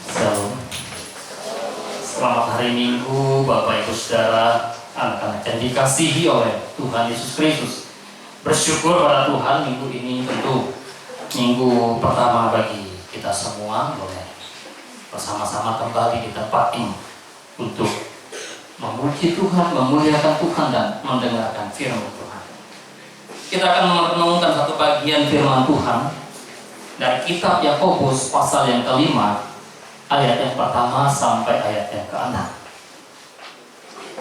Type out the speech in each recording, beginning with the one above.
Shalom. Selamat hari Minggu, Bapak Ibu Saudara, anak-anak yang dikasihi oleh Tuhan Yesus Kristus. Bersyukur pada Tuhan, minggu ini tentu minggu pertama bagi kita semua, boleh bersama-sama kembali di tempat ini untuk memuji Tuhan, memuliakan Tuhan, dan mendengarkan firman Tuhan. Kita akan merenungkan satu bagian firman Tuhan dari kitab Yakobus pasal yang kelima, ayat yang pertama sampai ayat yang ke-6.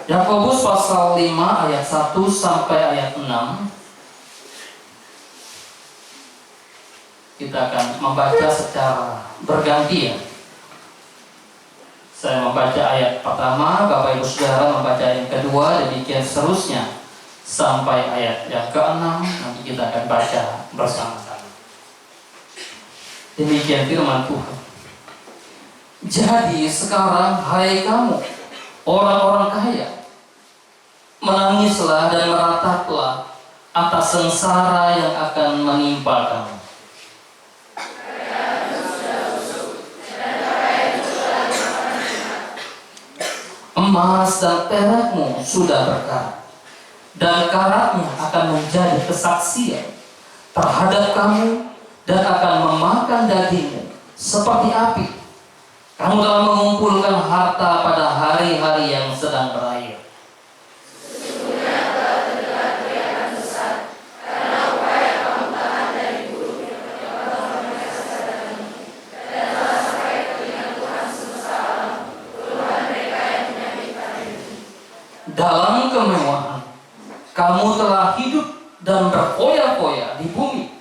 Yakobus pasal 5 ayat 1 sampai ayat 6. Kita akan membaca secara bergantian. Saya membaca ayat pertama, Bapak Ibu Saudara membaca yang kedua, demikian seterusnya sampai ayat yang ke-6. Nanti kita akan baca bersama-sama. Demikian firman Tuhan. Jadi sekarang, hai kamu, orang-orang kaya, menangislah dan merataplah atas sengsara yang akan menimpa kamu. Emas dan perakmu sudah berkarat, dan karatnya akan menjadi kesaksian terhadap kamu dan akan memakan dagingmu seperti api. Kamu telah mengumpulkan harta pada hari-hari yang sedang berakhir. Dalam kemewahan, kamu telah hidup dan berfoya-foya di bumi.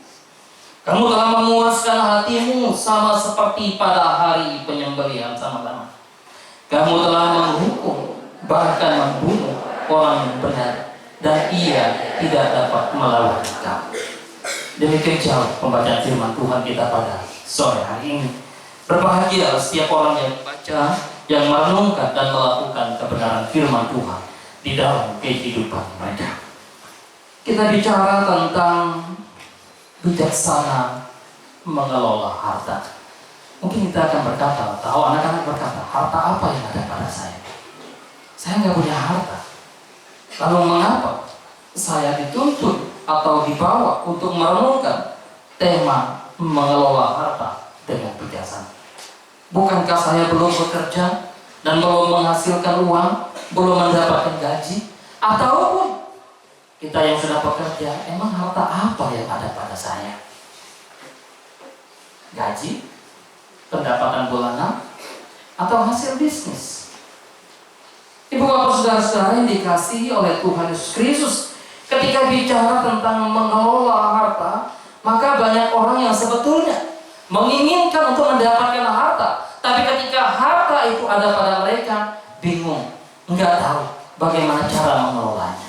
Kamu telah memuaskan hatimu sama seperti pada hari penyembelihan sama-sama. Kamu telah menghukum, bahkan membunuh orang yang benar, dan ia tidak dapat melawan kamu. Demikian jauh pembacaan firman Tuhan kita pada sore hari ini. Berbahagia setiap orang yang membaca, yang merenungkan dan melakukan kebenaran firman Tuhan di dalam kehidupan mereka. Kita bicara tentang bijaksana mengelola harta. Mungkin kita akan berkata, atau anak-anak berkata, harta apa yang ada pada saya? Saya nggak punya harta. Lalu mengapa saya dituntut atau dibawa untuk merenungkan tema mengelola harta dengan bijaksana? Bukankah saya belum bekerja dan belum menghasilkan uang, belum mendapatkan gaji? Ataupun kita yang sudah bekerja, emang harta apa yang ada pada saya? Gaji, pendapatan bulanan, atau hasil bisnis? Ibu bapak saudara-saudara yang dikasihi oleh Tuhan Yesus Kristus, ketika bicara tentang mengelola harta, maka banyak orang yang sebetulnya menginginkan untuk mendapatkan harta, tapi ketika harta itu ada pada mereka, bingung, nggak tahu bagaimana cara mengelolanya.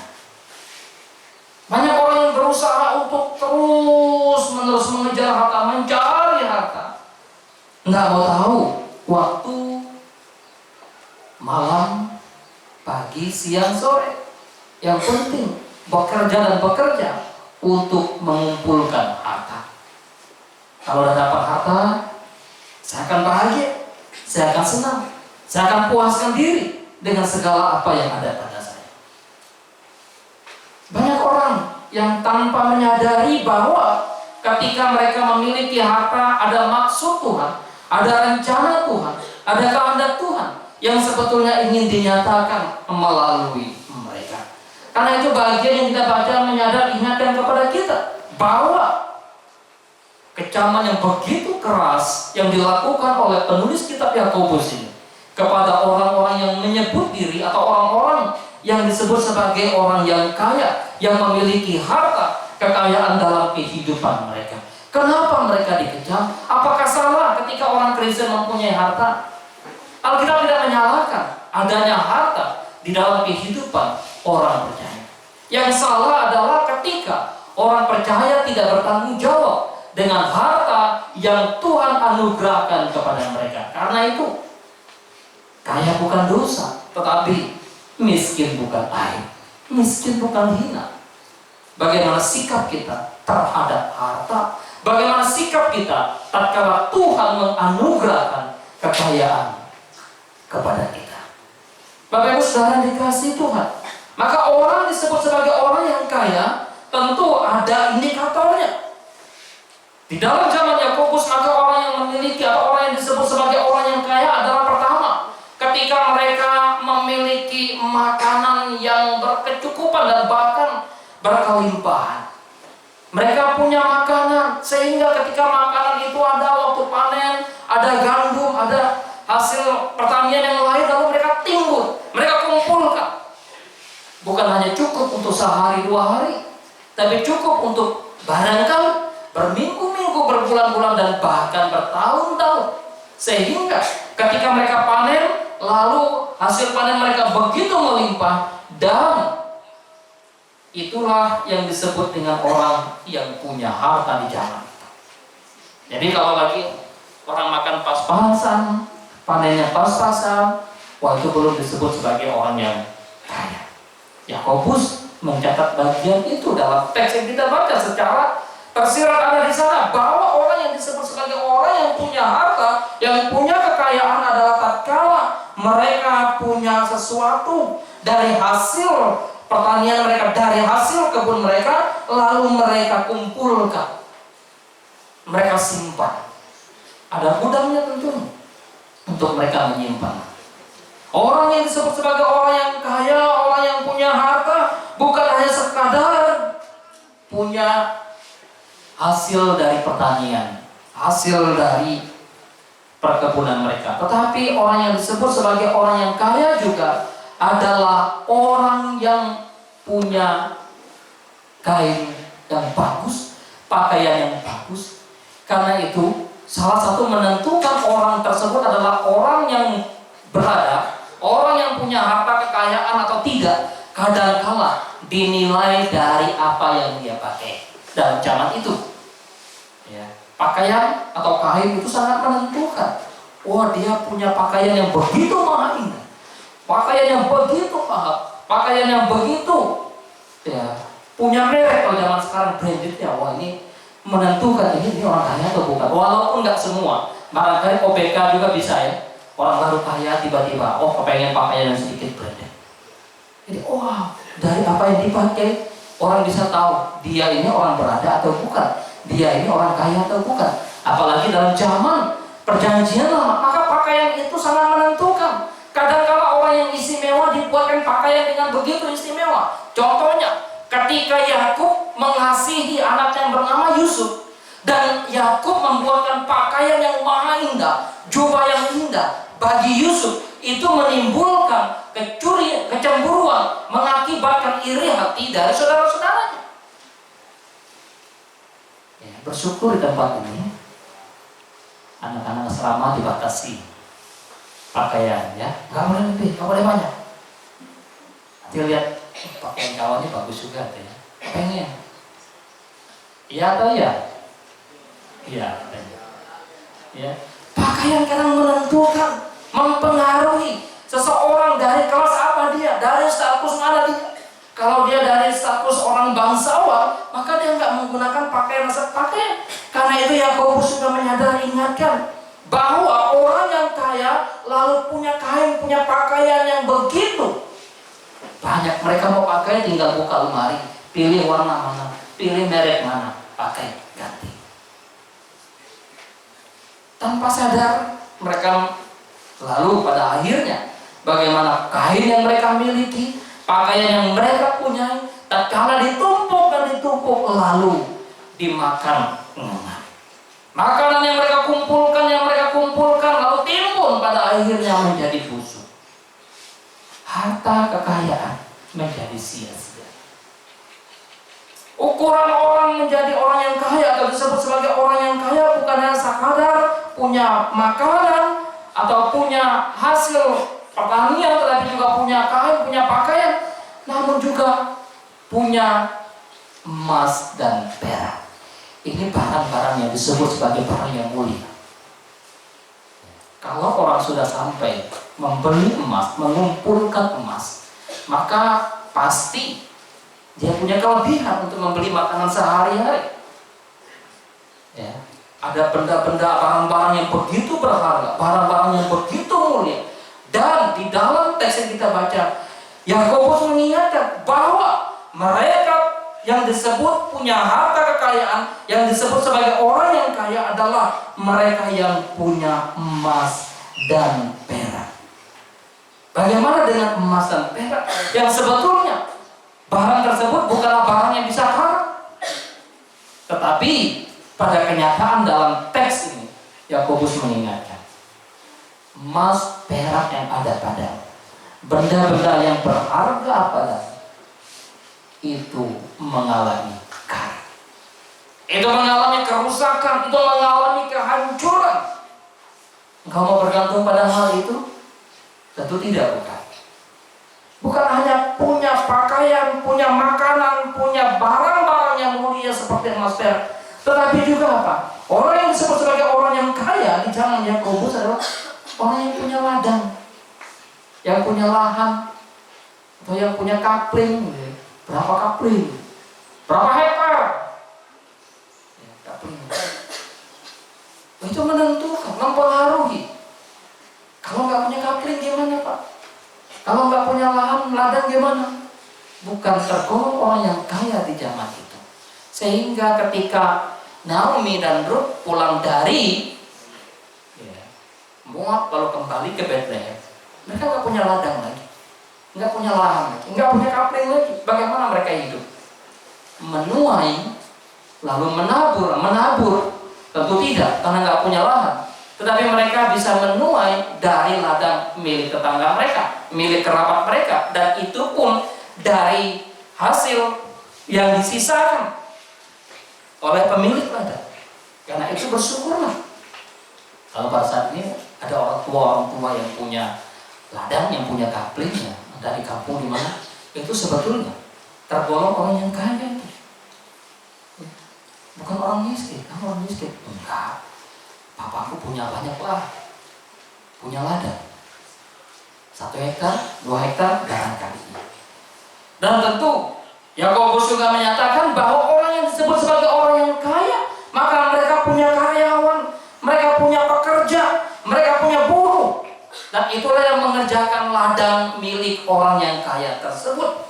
Banyak orang yang berusaha untuk terus-menerus mengejar harta, mencari harta. Nggak mau tahu waktu, malam, pagi, siang, sore. Yang penting bekerja dan bekerja untuk mengumpulkan harta. Kalau udah dapat harta, saya akan bahagia, saya akan senang, saya akan puaskan diri dengan segala apa yang ada pada saya. Banyak orang yang tanpa menyadari bahwa ketika mereka memiliki harta ada maksud Tuhan, ada rencana Tuhan, ada kehendak Tuhan yang sebetulnya ingin dinyatakan melalui mereka. Karena itu bagian yang kita baca menyadar ingatkan kepada kita bahwa kecaman yang begitu keras yang dilakukan oleh penulis kitab Yakobus ini kepada orang-orang yang menyebut diri atau orang-orang yang disebut sebagai orang yang kaya, yang memiliki harta, kekayaan dalam kehidupan mereka. Kenapa mereka dikejam? Apakah salah ketika orang Kristen mempunyai harta? Alkitab tidak menyalahkan adanya harta di dalam kehidupan orang percaya. Yang salah adalah ketika orang percaya tidak bertanggung jawab dengan harta yang Tuhan anugerahkan kepada mereka. Karena itu, kaya bukan dosa, tetapi miskin bukan aib, miskin bukan hina. Bagaimana sikap kita terhadap harta? Bagaimana sikap kita tatkala Tuhan menganugerahkan kekayaan kepada kita. Bapak Ibu Saudara dikasihi Tuhan, maka orang disebut sebagai orang yang kaya tentu ada indikatornya. Di dalam zaman Yakobus, maka orang yang memiliki atau orang yang disebut sebagai orang yang kaya adalah pertama, ketika mereka memiliki makanan yang berkecukupan dan bahkan berkelimpahan. Mereka punya makanan sehingga ketika makanan itu ada waktu panen, ada gandum, ada hasil pertanian yang lain, lalu mereka timbun, mereka kumpulkan. Bukan hanya cukup untuk sehari dua hari, tapi cukup untuk barangkali berminggu-minggu, berbulan-bulan, dan bahkan bertahun-tahun. Sehingga ketika mereka panen, lalu hasil panen mereka begitu melimpah, dan itulah yang disebut dengan orang yang punya harta di zaman itu. Jadi kalau lagi orang makan pas-pasan, panennya pas-pasan, wah itu belum disebut sebagai orang yang kaya. Yakobus mencatat bagian itu dalam teks yang kita baca secara tersirat ada di sana, bahwa orang yang disebut sebagai orang yang punya harta, yang punya kekayaan adalah tatkala mereka punya sesuatu dari hasil pertanian mereka, dari hasil kebun mereka, lalu mereka kumpulkan, mereka simpan. Ada gudangnya tentunya untuk mereka menyimpan. Orang yang disebut sebagai orang yang kaya, orang yang punya harta, bukan hanya sekadar punya hasil dari pertanian, hasil dari perkebunan mereka, tetapi orang yang disebut sebagai orang yang kaya juga adalah orang yang punya kain yang bagus, pakaian yang bagus. Karena itu salah satu menentukan orang tersebut adalah orang yang berada, orang yang punya harta kekayaan atau tidak, kadangkala dinilai dari apa yang dia pakai dalam zaman itu. Ya, pakaian atau kain itu sangat menentukan. Wah, dia punya pakaian yang begitu mahal indah, pakaian yang begitu mahal, pakaian yang begitu ya punya merek. Kalau zaman sekarang branded ya, wah ini menentukan ini orang kaya atau bukan. Walaupun nggak semua, barangkali OPK juga bisa ya. Orang baru kaya tiba-tiba, oh kepengen pakaian yang sedikit branded. Jadi wah, dari apa yang dipakai orang bisa tahu dia ini orang berada atau bukan, dia ini orang kaya atau bukan. Apalagi dalam zaman perjanjian lama, maka pakaian itu sangat menentukan. Kadang-kala orang yang istimewa dibuatkan pakaian dengan begitu istimewa. Contohnya, ketika Yakub mengasihi anak yang bernama Yusuf, dan Yakub membuatkan pakaian yang maha indah, jubah yang indah bagi Yusuf, itu menimbulkan kecemburuan, mengakibatkan iri hati dari saudara-saudaranya. Ya, bersyukur di tempat ini anak-anak asrama dibatasi pakaian, ya nggak boleh lebih, nggak boleh banyak. Nanti lihat pakaian kawannya bagus juga, ya pengen, iya atau ya, iya, ya. Pakaian kadang menentukan, mempengaruhi seseorang dari kelas apa dia, dari status mana dia. Kalau dia dari status orang bangsawan, maka dia nggak menggunakan pakaian asal pakaian. Karena itu Yakobus sudah menyadari, ingatkan bahwa orang yang kaya lalu punya kain, punya pakaian yang begitu banyak. Mereka mau pakai tinggal buka lemari, pilih warna mana, pilih merek mana, pakai, ganti. Tanpa sadar mereka lalu pada akhirnya bagaimana kain yang mereka miliki, pakaian yang mereka punyai, tatkala ditumpuk dan ditumpuk lalu dimakan enak. Makanan yang mereka kumpulkan lalu timbun pada akhirnya menjadi busuk. Harta kekayaan menjadi sia-sia. Ukuran orang menjadi orang yang kaya atau disebut sebagai orang yang kaya bukan hanya sekadar punya makanan atau punya hasil pertanian, tetapi juga punya kain, punya pakaian, namun juga punya emas dan perak. Ini barang-barang yang disebut sebagai barang yang mulia. Kalau orang sudah sampai membeli emas, mengumpulkan emas, maka pasti dia punya kelebihan untuk membeli makanan sehari-hari. Ya. Ada benda-benda, barang-barang yang begitu berharga, barang-barang yang begitu mulia. Dan di dalam teks yang kita baca, Yakobus mengingatkan bahwa mereka yang disebut punya harta kekayaan, yang disebut sebagai orang yang kaya adalah mereka yang punya emas dan perak. Bagaimana dengan emas dan perak yang sebetulnya barang tersebut bukanlah barang yang bisa karam? Tetapi pada kenyataan dalam teks ini, Yakobus mengingatkan, emas perak yang ada pada benda-benda yang berharga pada itu mengalami karam. Itu mengalami kerusakan, itu mengalami kehancuran. Engkau mau bergantung pada hal itu? Tentu tidak, bukan. Bukan hanya punya pakaian, punya makanan, punya barang-barang yang mulia seperti emas perak, tetapi juga apa? Orang yang disebut sebagai orang yang kaya di zaman Yakobus adalah orang yang punya ladang, yang punya lahan, atau yang punya kapling. Berapa kapling? Berapa hektar? Ya, kapling. Itu menentukan, mempengaruhi. Kalau nggak punya kapling gimana, Pak? Kalau nggak punya lahan, ladang gimana? Bukan tergolong orang yang kaya di zaman itu. Sehingga ketika Naomi dan Ruth pulang dari Moab lalu kembali ke Bethlehem, mereka nggak punya ladang lagi, nggak punya lahan lagi, nggak punya kapling lagi. Bagaimana mereka hidup? Menuai, lalu menabur tentu tidak, karena nggak punya lahan. Tetapi mereka bisa menuai dari ladang milik tetangga mereka, milik kerabat mereka, dan itu pun dari hasil yang disisakan oleh pemilik ladang. Karena itu bersyukurlah. Kalau pada saat ini ada orang tua yang punya ladang, yang punya kaplingnya dari kampung di mana, itu sebetulnya tergolong orang yang kaya. Bukan orang miskin, kamu orang miskin. Enggak. Papaku punya banyak lah, punya ladang 1 hektar, 2 hektar, barangkali. Dan tentu Yakobus juga menyatakan bahwa orang yang disebut sebagai orang yang kaya, maka mereka punya karyawan, mereka punya pekerja, mereka punya buruh, dan itulah yang mengerjakan ladang milik orang yang kaya tersebut.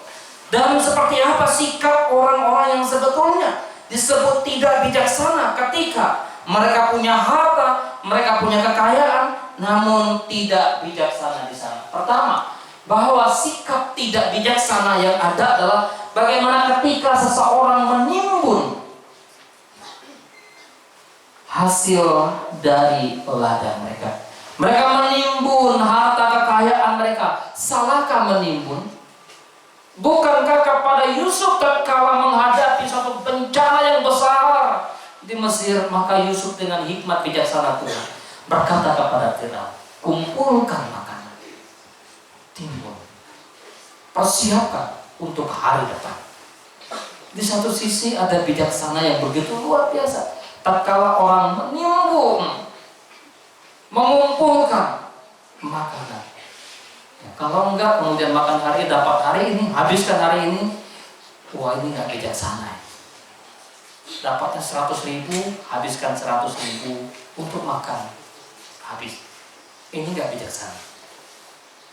Dan seperti apa sikap orang-orang yang sebetulnya disebut tidak bijaksana ketika mereka punya harta, mereka punya kekayaan, namun tidak bijaksana di sana. Pertama, bahwa sikap tidak bijaksana yang ada adalah bagaimana ketika seseorang menimbun hasil dari ladang mereka. Mereka menimbun harta kekayaan mereka. Salahkah menimbun? Bukankah kepada Yusuf tatkala menghadapi suatu bencana yang besar di Mesir, maka Yusuf dengan hikmat bijaksana Tuhan berkata kepada Firaun, kumpulkan makanan, timbun, persiapkan untuk hari depan. Di satu sisi ada bijaksana yang begitu luar biasa. Tatkala orang menimbun, mengumpulkan makanan, ya, kalau enggak kemudian makan hari, dapat hari ini, habiskan hari ini, wah ini nggak bijaksana. Dapatnya 100.000, habiskan 100.000 untuk makan, habis. Ini nggak bijaksana.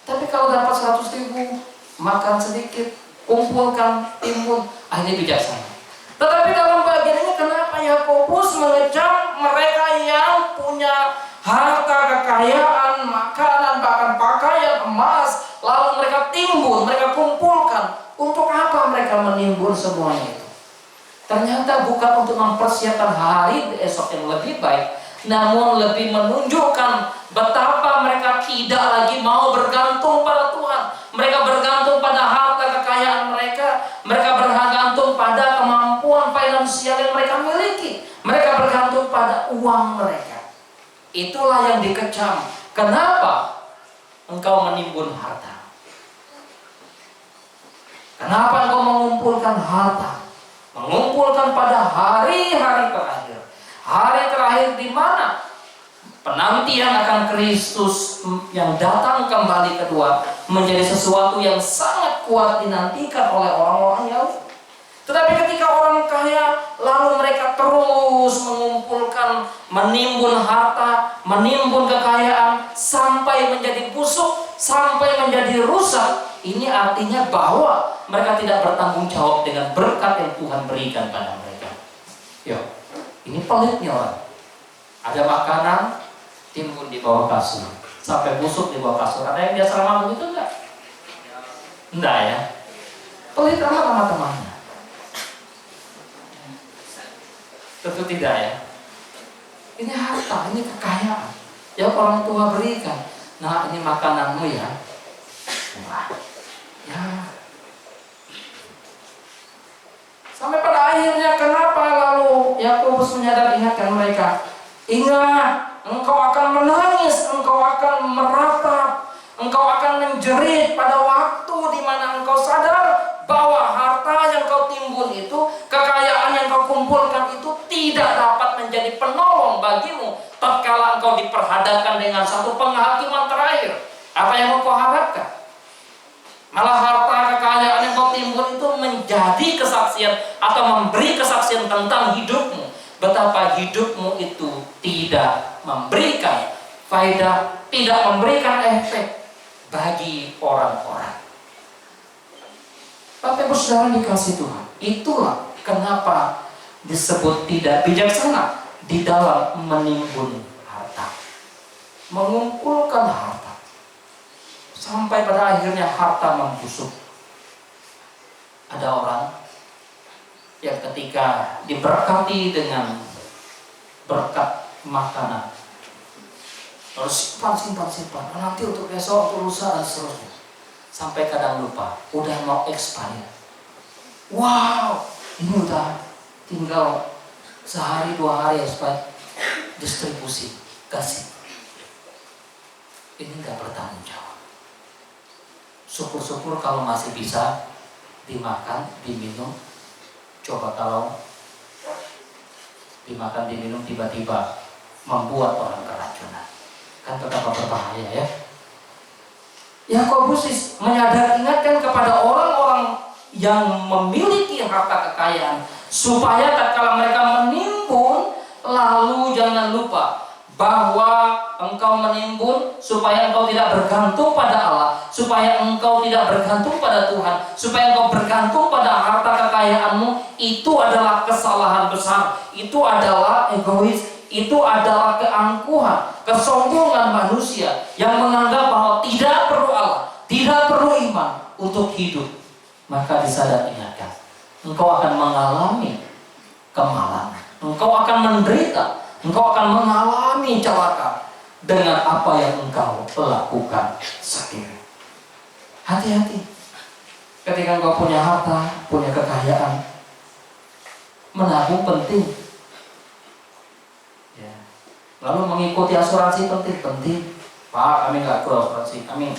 Tapi kalau dapat 100.000, makan sedikit, kumpulkan, timbun, ini bijaksana. Tetapi dalam bagian ini kenapa Yakobus mengecam mereka yang punya harta kekayaan, makanan, bahkan pakaian, emas, lalu mereka timbun, mereka kumpulkan. Untuk apa mereka menimbun semuanya itu? Ternyata bukan untuk mempersiapkan hari esok yang lebih baik, namun lebih menunjukkan betapa mereka tidak lagi mau bergantung pada Tuhan. Mereka bergantung pada harta kekayaan mereka, mereka bergantung pada kemampuan finansial yang mereka miliki, mereka bergantung pada uang mereka. Itulah yang dikecam. Kenapa engkau menimbun harta? Kenapa engkau mengumpulkan harta? Mengumpulkan pada hari-hari terakhir. Hari terakhir di mana penantian akan Kristus yang datang kembali kedua menjadi sesuatu yang sangat kuat dinantikan oleh orang-orang Yahudi. Tetapi ketika orang kaya, lalu mereka terus mengumpulkan, menimbun harta, menimbun kekayaan, sampai menjadi busuk, sampai menjadi rusak. Ini artinya bahwa mereka tidak bertanggung jawab dengan berkat yang Tuhan berikan pada mereka. Yo, ini pelitnya orang. Ada makanan, timbun di bawah kasur, sampai busuk di bawah kasur. Ada yang biasa ramah begitu enggak? Enggak ya. Pelit amat sama temannya. Tentu tidak ya. Ini harta, ini kekayaan yang orang tua berikan. Nah, ini makananmu ya. Wah, ya. Sampai pada akhirnya kenapa lalu Yakobus ingatkan mereka, ingat, engkau akan menangis, engkau akan meratap, engkau akan menjerit pada waktu di mana engkau sadar bahwa harta yang kau timbun itu, kekayaan yang kau kumpulkan itu tidak dapat menjadi penolong bagimu tatkala engkau diperhadapkan dengan satu penghakiman terakhir. Apa yang engkau harapkan? Malah harta kekayaan yang kau timbun itu menjadi kesaksian atau memberi kesaksian tentang hidupmu. Betapa hidupmu itu tidak memberikan faedah, tidak memberikan efek bagi orang-orang. Bapak Ibu Saudara dikasih Tuhan, itulah kenapa disebut tidak bijaksana di dalam menimbun harta, mengumpulkan harta, sampai pada akhirnya harta membusuk. Ada orang yang ketika diberkati dengan berkat makanan, terus simpan, nanti untuk besok, untuk lusa dan seterusnya, sampai kadang lupa, udah mau expired. Wow, ini udah tinggal sehari 2 hari expired, distribusi, kasih. Ini nggak bertanggung jawab. Syukur-syukur kalau masih bisa dimakan, diminum. Coba kalau dimakan, diminum tiba-tiba membuat orang keracunan, kan betapa berbahaya ya. Yakobus ingatkan kepada orang-orang yang memiliki harta kekayaan supaya tatkala mereka menimbun, lalu jangan lupa bahwa engkau menimbun supaya engkau tidak bergantung pada Allah, supaya engkau tidak bergantung pada Tuhan, supaya engkau bergantung pada harta kekayaanmu. Itu adalah kesalahan besar, itu adalah egois, itu adalah keangkuhan, kesombongan manusia yang menganggap bahwa tidak perlu Allah, tidak perlu iman untuk hidup. Maka disadar ingatkan, engkau akan mengalami kemalangan, engkau akan menderita, engkau akan mengalami celaka dengan apa yang engkau lakukan sendiri. Hati-hati ketika engkau punya harta, punya kekayaan. Menabung penting. Lalu mengikuti asuransi penting. Pak, kami nggak perlu asuransi, kami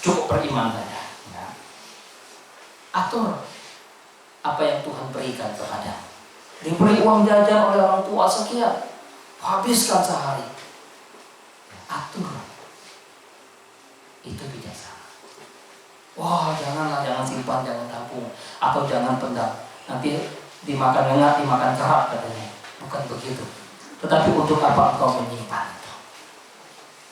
cukup beriman saja. Ya. Atur apa yang Tuhan berikan kepada. Diberi uang jajan oleh orang tua sekian, habiskan sehari. Atur. Itu bijaksana. Wah, jangan simpan, jangan tabung, atau jangan pendam. Nanti dimakan enggak, dimakan kerap katanya. Bukan begitu. Tetapi untuk apa engkau menyimpan itu?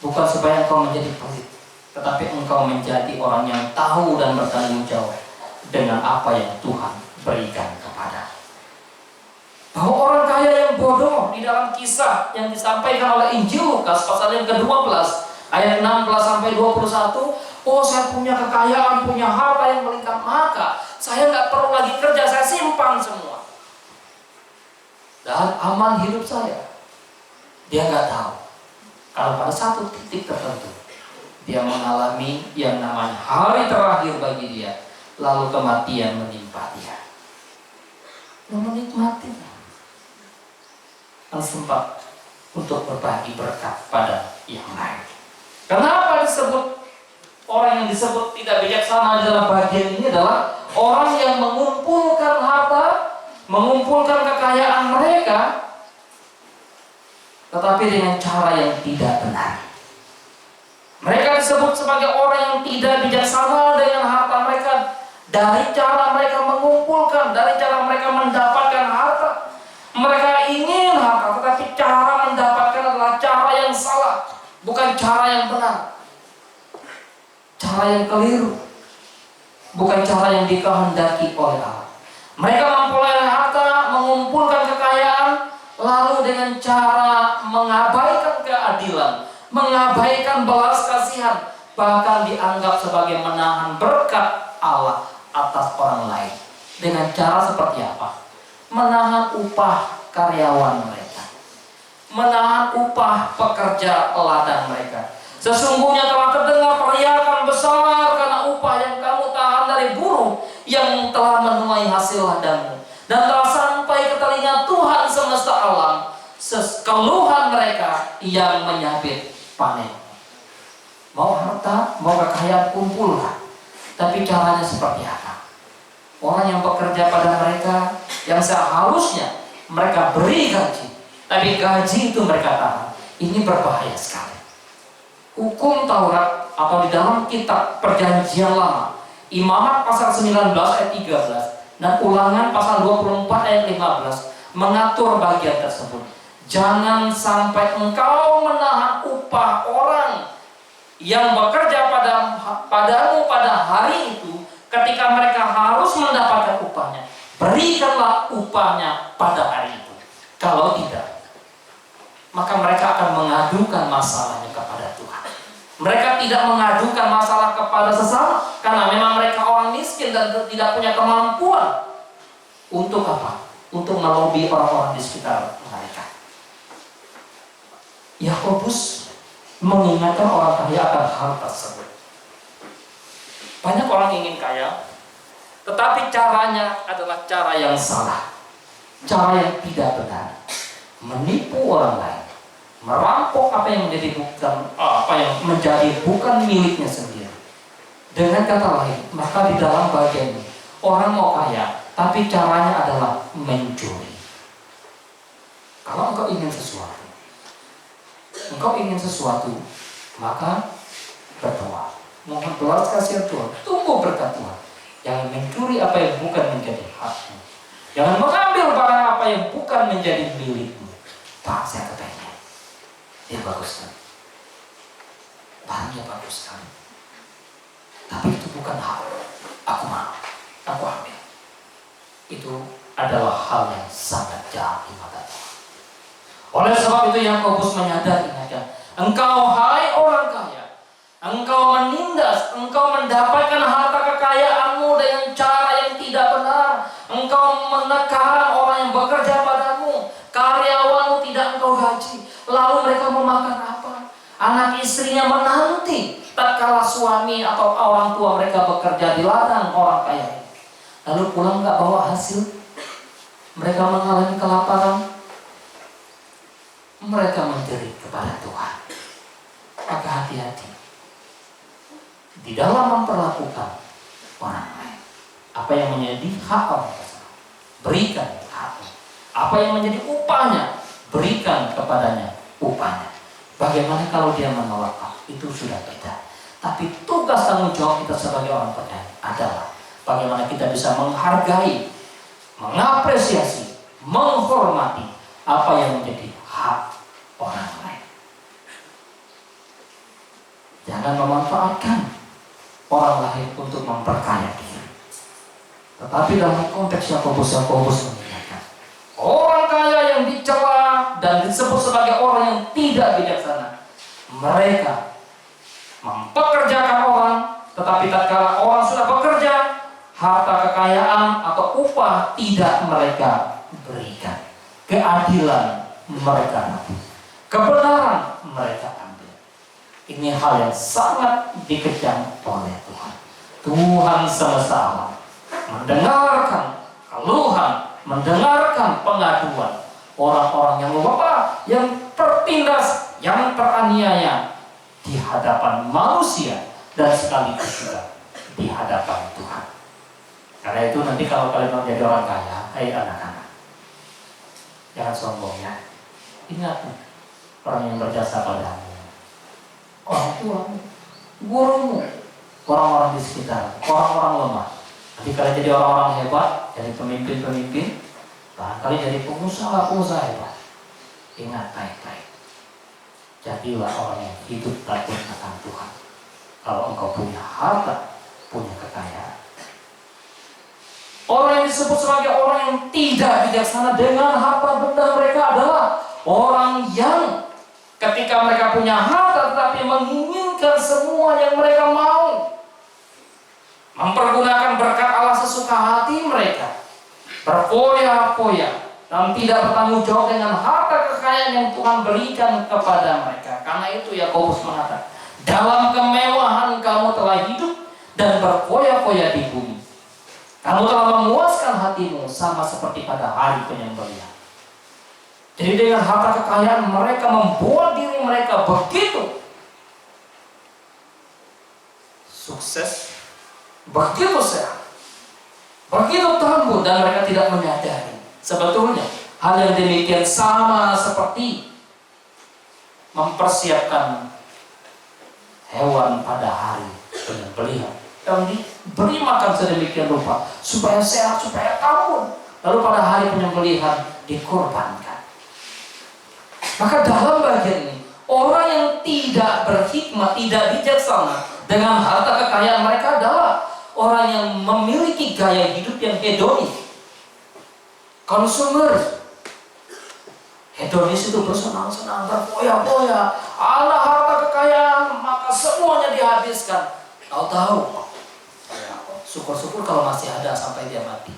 Bukan supaya engkau menjadi pelit, tetapi engkau menjadi orang yang tahu dan bertanggung jawab dengan apa yang Tuhan berikan kepada. Bahwa orang kaya yang bodoh di dalam kisah yang disampaikan oleh Injil Lukas pasal yang ke-12 ayat 16 sampai 21, oh saya punya kekayaan, punya harta yang melimpah, maka saya nggak perlu lagi kerja, saya simpan semua dan aman hidup saya. Dia nggak tahu kalau pada satu titik tertentu dia mengalami yang namanya hari terakhir bagi dia, lalu kematian menimpa dia. Dia menikmatinya, dan sempat untuk berbagi berkat pada yang lain. Kenapa disebut orang yang disebut tidak bijaksana dalam bagian ini adalah orang yang mengumpulkan harta, mengumpulkan kekayaan mereka, tetapi dengan cara yang tidak benar. Mereka disebut sebagai orang yang tidak bijaksana dengan harta mereka, dari cara mereka mengumpulkan, dari cara mereka mereka mendapatkan harta. Mereka ingin harta, tetapi cara mendapatkan adalah cara yang salah, bukan cara yang benar. Cara yang keliru, bukan cara yang dikehendaki oleh Allah. Mereka memperoleh harta, mengumpulkan kekayaan, lalu dengan cara mengabaikan keadilan, mengabaikan belas kasihan, bahkan dianggap sebagai menahan berkat Allah atas orang lain. Dengan cara seperti apa? Menahan upah karyawan mereka, menahan upah pekerja ladang mereka. Sesungguhnya telah terdengar teriakan besar karena upah yang kamu tahan dari buruh yang telah menuai hasil ladangmu, dan telah sampai ke telinga Tuhan semesta alam keluhan mereka yang menyabit panen. Mau harta, mau kekayaan, kumpulkan, tapi caranya seperti apa? Orang yang bekerja pada mereka, yang seharusnya mereka beri gaji, tapi gaji itu mereka tahan. Ini berbahaya sekali. Hukum Taurat atau di dalam kitab Perjanjian Lama, Imamat pasal 19 ayat 13 dan Ulangan pasal 24 ayat 15 mengatur bagian tersebut. Jangan sampai engkau menahan upah orang yang bekerja padamu pada hari itu, ketika mereka harus mendapatkan upahnya. Berikanlah upahnya pada hari itu. Kalau tidak, maka mereka akan mengadukan masalahnya kepada Tuhan. Mereka tidak mengadukan masalah kepada sesama, karena memang mereka orang miskin dan tidak punya kemampuan. Untuk apa? Untuk melobi orang-orang di sekitar mereka. Yakobus mengingatkan orang kaya akan hal tersebut. Banyak orang ingin kaya, tetapi caranya adalah cara yang salah, cara yang tidak benar, menipu orang lain, merampok apa yang menjadi bukan miliknya sendiri. Dengan kata lain, maka di dalam bagian ini orang mau kaya, tapi caranya adalah mencuri. Kalau engkau ingin sesuatu, maka berdoa, mohon belas kasihan Tuhan, tunggu berkat Tuhan. Jangan mencuri apa yang bukan menjadi hakmu. Jangan mengambil barang apa yang bukan menjadi milikmu. Pak, saya kepengen. Dia bagus kan? Barangnya bagus kan? Tapi itu bukan hak. Aku mau. Aku ambil. Itu adalah hal yang sangat jahat di mata Tuhan. Oleh sebab itu Yakobus menyadari, engkau hai orang kaya, engkau menindas, engkau mendapatkan harta kekayaanmu dengan cara yang tidak benar. Engkau menekan orang yang bekerja padamu, karyawanmu tidak engkau gaji. Lalu mereka memakan apa? Anak istrinya menanti tatkala suami atau orang tua mereka bekerja di ladang orang kaya. Lalu pulang gak bawa hasil. Mereka mengalami kelaparan. Mereka menjerit kepada Tuhan. Maka hati-hati di dalam memperlakukan orang lain. Apa yang menjadi hak orang tersebut, berikan haknya. Apa yang menjadi upahnya, berikan kepadanya upahnya. Bagaimana kalau dia menolak? Itu sudah beda. Tapi tugas tanggung jawab kita sebagai orang percaya adalah bagaimana kita bisa menghargai, mengapresiasi, menghormati apa yang menjadi hak orang lain. Jangan memanfaatkan orang lain untuk memperkaya diri. Tetapi dalam konteks Yakobus mengingatkan, orang kaya yang dicela dan disebut sebagai orang yang tidak bijaksana, mereka mempekerjakan orang, tetapi tatkala orang sudah bekerja, harta kekayaan atau upah tidak mereka berikan. Keadilan mereka ambil, kebenaran mereka ambil. Ini hal yang sangat dikejam oleh Tuhan. Tuhan semesta alam mendengarkan keluhan, mendengarkan pengaduan orang-orang yang lupa, yang tertindas, yang teraniaya di hadapan manusia dan sekaligus juga di hadapan Tuhan. Karena itu nanti kalau kalian mau jadi orang kaya, hai anak-anak, jangan sombong ya. Ingat orang yang berjasa padamu, orang tuamu, gurumu, orang-orang di sekitar, orang-orang lemah Nanti kalau jadi orang-orang hebat, jadi pemimpin-pemimpin, barangkali jadi pengusaha-pengusaha hebat. Ingat baik-baik. Jadilah orang yang hidup takut akan Tuhan. Kalau engkau punya harta, punya kekayaan. Orang yang disebut sebagai orang yang tidak bijaksana dengan harta benda mereka adalah orang yang ketika mereka punya harta tetapi menginginkan semua yang mereka mau. Mempergunakan berkat Allah sesuka hati mereka. Berfoya-foya dan tidak bertanggung jawab dengan harta kekayaan yang Tuhan berikan kepada mereka. Karena itu Yakobus mengatakan, dalam kemewahan kamu telah hidup dan berfoya-foya di bumi. Kamu telah memuaskan hatimu sama seperti pada hari penyembelihan. Jadi dengan harta kekayaan mereka membuat diri mereka begitu sukses, begitu sehat, begitu tangguh, dan mereka tidak menyadari sebetulnya hal yang demikian sama seperti mempersiapkan hewan pada hari penyembelihan yang diberi makan sedemikian rupa supaya sehat, supaya tangguh, lalu pada hari penyembelihan dikorbankan. Maka dalam bagian ini, orang yang tidak berhikmat, tidak bijaksana dengan harta kekayaan mereka adalah orang yang memiliki gaya hidup yang hedonis, konsumer. Hedonis itu bersenang-senang, berfoya-foya, ada harta kekayaan, maka semuanya dihabiskan. Tahu-tahu, syukur-syukur kalau masih ada sampai dia mati.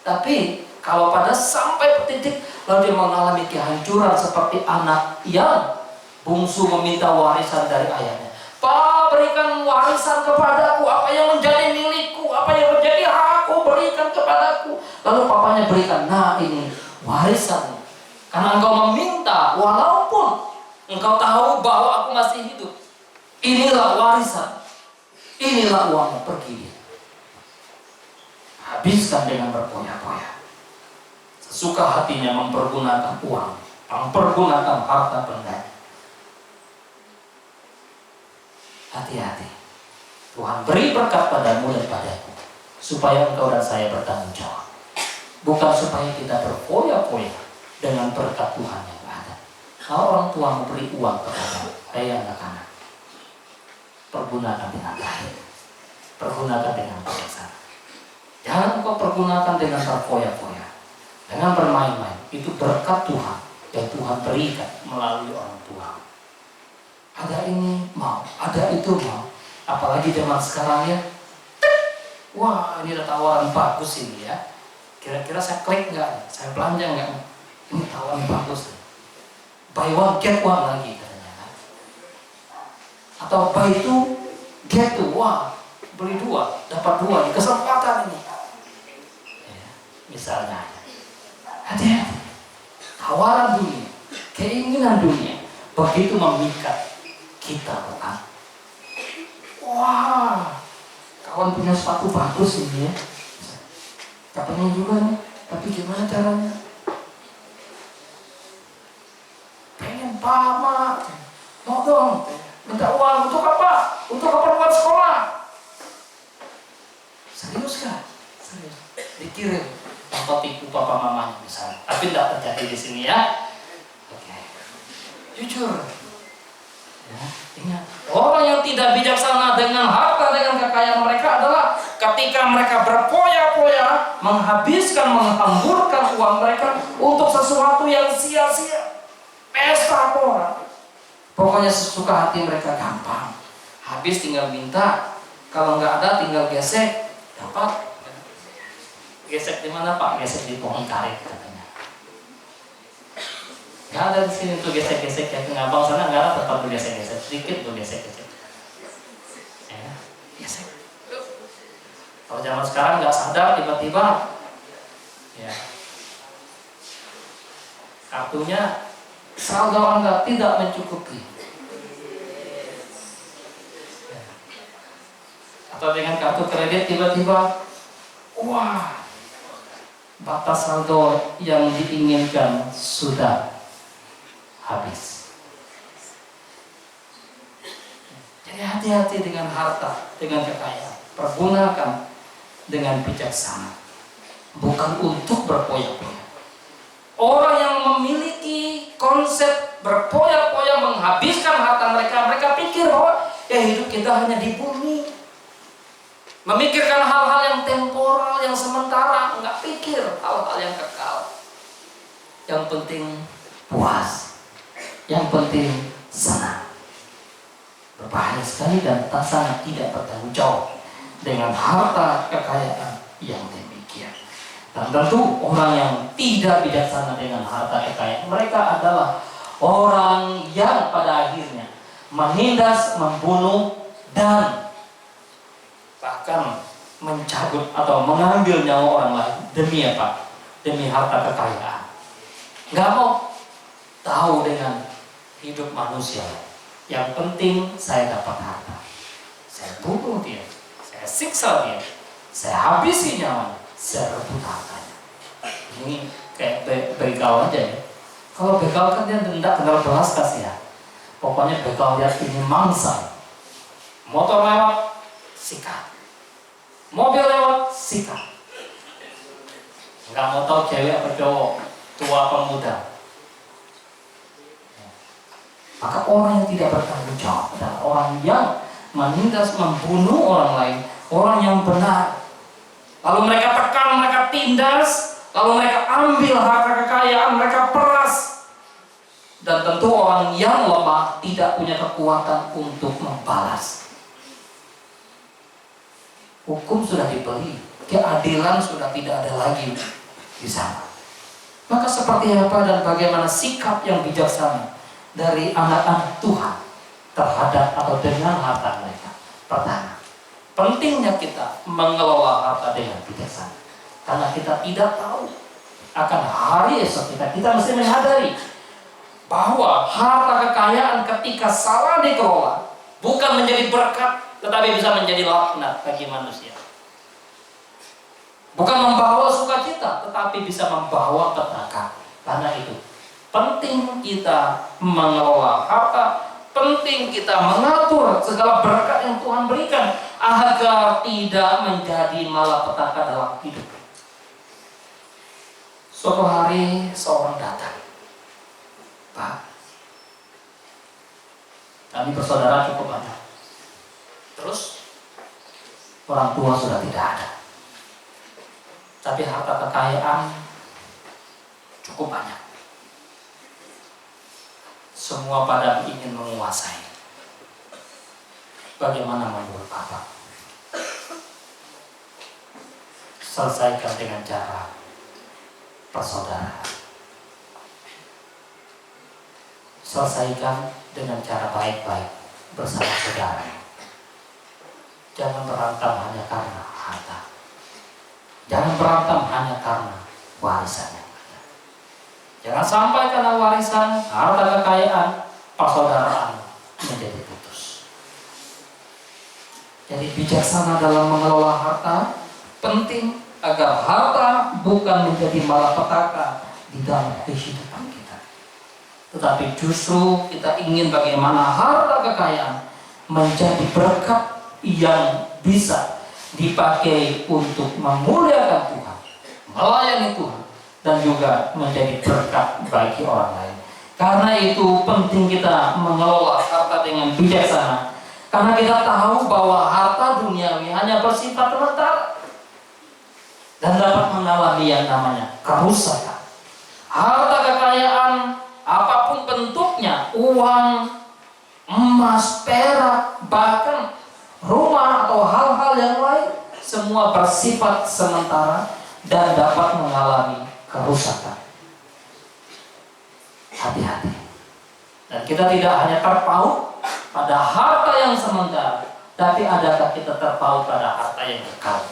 Tapi kalau pada sampai titik lalu dia mengalami kehancuran seperti anak yang bungsu meminta warisan dari ayahnya. Pak, berikan warisan kepadaku, apa yang menjadi milikku, apa yang menjadi hakku, berikan kepadaku. Lalu papanya berikan, nah ini warisan. Karena engkau meminta, walaupun engkau tahu bahwa aku masih hidup. Inilah warisan, inilah uangmu, pergi. Habiskan dengan berfoya-foya. Sesuka hatinya mempergunakan uang, mempergunakan harta benda. Hati-hati. Tuhan beri berkat padamu dan padaku, supaya engkau dan saya bertanggung jawab. Bukan supaya kita berfoya-foya dengan berkat Tuhan yang ada. Kalau orang tua memberi uang kepada anak-anak, pergunakan dengan baik, pergunakan dengan bijaksana. Jangan engkau pergunakan dengan berfoya-foya, dengan bermain-main. Itu berkat Tuhan yang Tuhan berikan melalui orang tua. Ada ini mau, ada itu mau. Apalagi zaman sekarang ya. Wah, ini ada tawaran bagus ini ya. Kira-kira saya klik nggak? Saya belanja nggak? Ini tawaran bagus. Buy one get one lagi katanya. Atau buy two get two. Wah, beli dua dapat dua di kesempatan ini. Ya, misalnya, hati-hati. Tawaran dunia, keinginan dunia begitu memikat kita, bukan? Wah, kawan punya sepatu bagus ini ya. Katanya juga nih, tapi gimana caranya? Pengen Pak, mau dong, minta uang untuk apa? Untuk keperluan sekolah. Serius kan? Serius. Dikirim foto tipu papa mamanya misalnya. Tapi tidak terjadi di sini ya. Oke. Jujur. Ya, ingat. Orang yang tidak bijaksana dengan harta, dengan kekayaan mereka adalah ketika mereka berfoya-foya, menghabiskan, menghamburkan uang mereka untuk sesuatu yang sia-sia. Pesta pora. Pokoknya sesuka hati mereka, gampang. Habis tinggal minta. Kalau nggak ada tinggal gesek. Dapat. Gesek di mana Pak? Gesek di pohon karet katanya. Nggak ada di sini tuh gesek-gesek ya. Ngabang sana nggak ada tempat tuh gesek-gesek. Sedikit tuh gesek-gesek. Ya, gesek. Kalau zaman sekarang nggak sadar tiba-tiba, ya, kartunya saldo Anda tidak mencukupi. Ya. Atau dengan kartu kredit tiba-tiba, wah, batas saldo yang diinginkan sudah habis. Jadi hati-hati dengan harta, dengan kekayaan. Pergunakan dengan bijaksana, bukan untuk berpoya-poya. Orang yang memiliki konsep berpoya-poya menghabiskan harta mereka, mereka pikir bahwa hidup kita hanya di bumi. Memikirkan hal-hal yang temporal, yang sementara, nggak pikir hal-hal yang kekal. Yang penting puas, yang penting senang. Berbahaya sekali dan sangat tidak bertanggung jawab dengan harta kekayaan yang demikian. Dan tentu orang yang tidak bijaksana dengan harta kekayaan, mereka adalah orang yang pada akhirnya menindas, membunuh, dan bahkan mencabut atau mengambil nyawa orang lain. Demi apa? Demi harta kekayaan. Nggak mau tahu dengan hidup manusia. Yang penting saya dapat harta. Saya bunuh dia, saya siksa dia, saya habisi nyawanya, saya rebut hartanya. Ini kayak begal aja ya. Kalau begal kan dia tidak kenal belas kasihan. Pokoknya begal lihat ini mangsa. Motor lewat, sikat. Mobil lewat, sikat. Nggak mau tahu cewek apa cowok, tua apa muda. Maka orang yang tidak bertanggung jawab adalah orang yang menindas, membunuh orang lain, orang yang benar. Lalu mereka tekan, mereka tindas, lalu mereka ambil harta kekayaan, mereka peras. Dan tentu orang yang lemah tidak punya kekuatan untuk membalas. Hukum sudah dibeli, keadilan sudah tidak ada lagi di sana. Maka seperti apa dan bagaimana sikap yang bijaksana dari anak-anak Tuhan terhadap atau dengan harta mereka? Pertama, pentingnya kita mengelola harta dengan bijaksana, karena kita tidak tahu akan hari esok kita. Kita mesti menyadari bahwa harta kekayaan ketika salah dikelola bukan menjadi berkat, tetapi bisa menjadi laknat bagi manusia. Bukan membawa sukacita, tetapi bisa membawa petaka. Karena itu penting kita mengelola harta, penting kita mengatur segala berkat yang Tuhan berikan agar tidak menjadi malapetaka dalam hidup. Suatu hari seorang datang, Pak, kami bersaudara cukup banyak. Terus orang tua sudah tidak ada, tapi harta kekayaan cukup banyak. Semua pada ingin menguasai. Bagaimana menurut Bapak? Selesaikan dengan cara persaudaraan. Selesaikan dengan cara baik-baik bersama saudara. Jangan berantem hanya karena harta. Jangan berantem hanya karena warisannya. Jangan sampai karena warisan, harta kekayaan, persaudaraan menjadi putus. Jadi bijaksana dalam mengelola harta penting agar harta bukan menjadi malapetaka di dalam kehidupan kita. Tetapi justru kita ingin bagaimana harta kekayaan menjadi berkat yang bisa dipakai untuk memuliakan Tuhan, melayani Tuhan, dan juga menjadi berkat bagi orang lain. Karena itu penting kita mengelola harta dengan bijaksana. Karena kita tahu bahwa harta duniawi hanya bersifat sementara dan dapat mengalami yang namanya kerusakan. Harta kekayaan apapun bentuknya, uang, emas, perak, bahkan rumah atau hal-hal yang lain, semua bersifat sementara dan dapat mengalami kerusakan. Hati-hati. Dan kita tidak hanya terpaut pada harta yang sementara, tapi adakah kita terpaut pada harta yang kekal?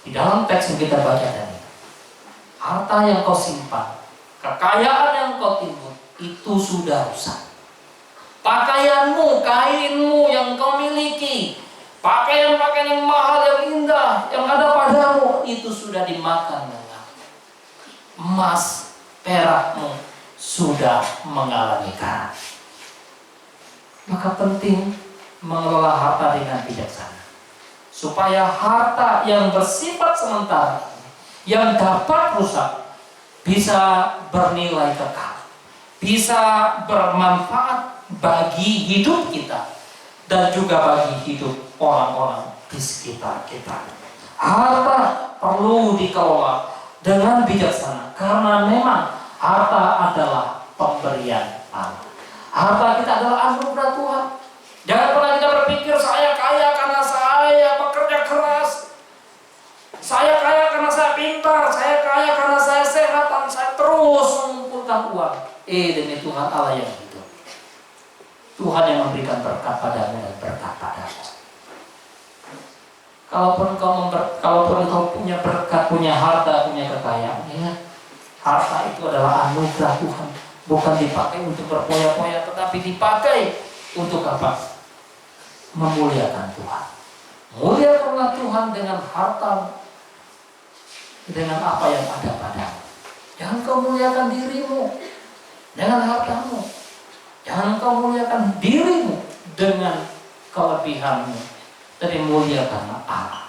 Di dalam teks yang kita baca tadi, harta yang kau simpan, kekayaan yang kau timbun, itu sudah rusak. Pakaianmu, kainmu yang kau miliki, pakaian-pakaian yang mahal, yang indah, yang ada padamu, itu sudah dimakan dengan emas, perakmu sudah mengalami karat. Maka penting mengelola harta dengan bijaksana, supaya harta yang bersifat sementara, yang dapat rusak, bisa bernilai kekal, bisa bermanfaat bagi hidup kita dan juga bagi hidup orang-orang di sekitar kita. Harta perlu dikelola dengan bijaksana, karena memang harta adalah pemberian Allah. Harta kita adalah anugerah Tuhan. Jangan pernah kita berpikir saya kaya karena saya bekerja keras, saya kaya karena saya pintar, saya kaya karena saya sehat dan saya terus mengumpulkan uang. Demi Tuhan Allah yang hidup, Tuhan yang memberikan berkat padamu dan berkat padamu. Kalaupun kau punya berkat, punya harta, punya kekayaan, ingat, harta itu adalah anugerah Tuhan, bukan dipakai untuk berpoya-poya, tetapi dipakai untuk apa? Memuliakan Tuhan. Muliakanlah Tuhan dengan harta, dengan apa yang ada padamu. Jangan kau muliakan dirimu dengan hartamu. Jangan kau muliakan dirimu dengan kelebihanmu. Tapi muliakanlah Allah.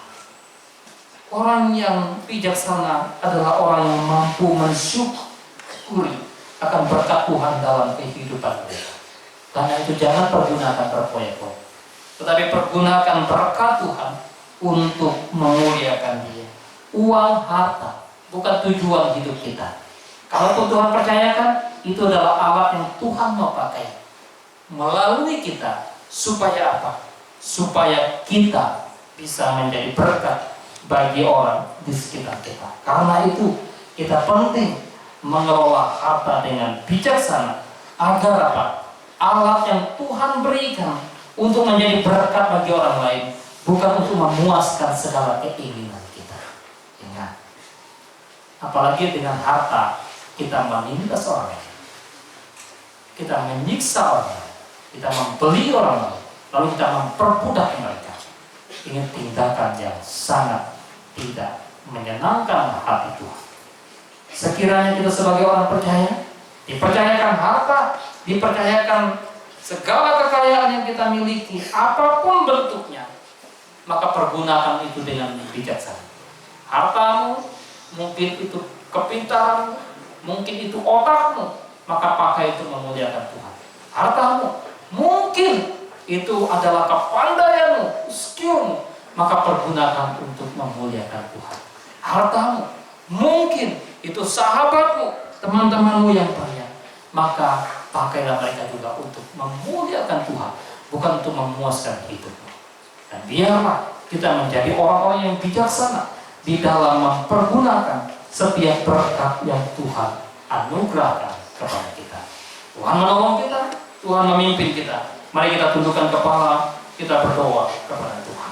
Orang yang bijaksana adalah orang yang mampu mensyukuri akan berkat Tuhan dalam kehidupan mereka. Karena itu jangan pergunakan berpoya-poya, tetapi pergunakan berkat Tuhan untuk memuliakan Dia. Uang, harta bukan tujuan hidup kita. Kalaupun Tuhan percayakan, itu adalah alat yang Tuhan mau pakai melalui kita. Supaya apa? Supaya kita bisa menjadi berkat bagi orang di sekitar kita. Karena itu kita penting mengelola harta dengan bijaksana, agar apa? Alat yang Tuhan berikan untuk menjadi berkat bagi orang lain, bukan untuk memuaskan segala keinginan kita. Ingat, apalagi dengan harta kita menindas orang lain, kita menyiksa orang lain, kita membeli orang lain, lalu kita memperbudak mereka. Ini tindakan yang sangat tidak menyenangkan hati Tuhan. Sekiranya kita sebagai orang percaya, dipercayakan harta, dipercayakan segala kekayaan yang kita miliki, apapun bentuknya, maka pergunakan itu dengan bijaksana. Hartamu, mungkin itu kepintaranmu, mungkin itu otakmu, maka pakai itu memuliakan Tuhan. Hartamu, mungkin itu adalah kepandaianmu, skillmu, maka pergunakan untuk memuliakan Tuhan. Hartamu, mungkin itu sahabatmu, teman-temanmu yang banyak, maka pakailah mereka juga untuk memuliakan Tuhan, bukan untuk memuaskan hidupmu. Dan biarlah kita menjadi orang-orang yang bijaksana di dalam mempergunakan setiap berkat yang Tuhan anugerahkan kepada kita. Tuhan menolong kita, Tuhan memimpin kita. Mari kita tundukkan kepala, kita berdoa kepada Tuhan.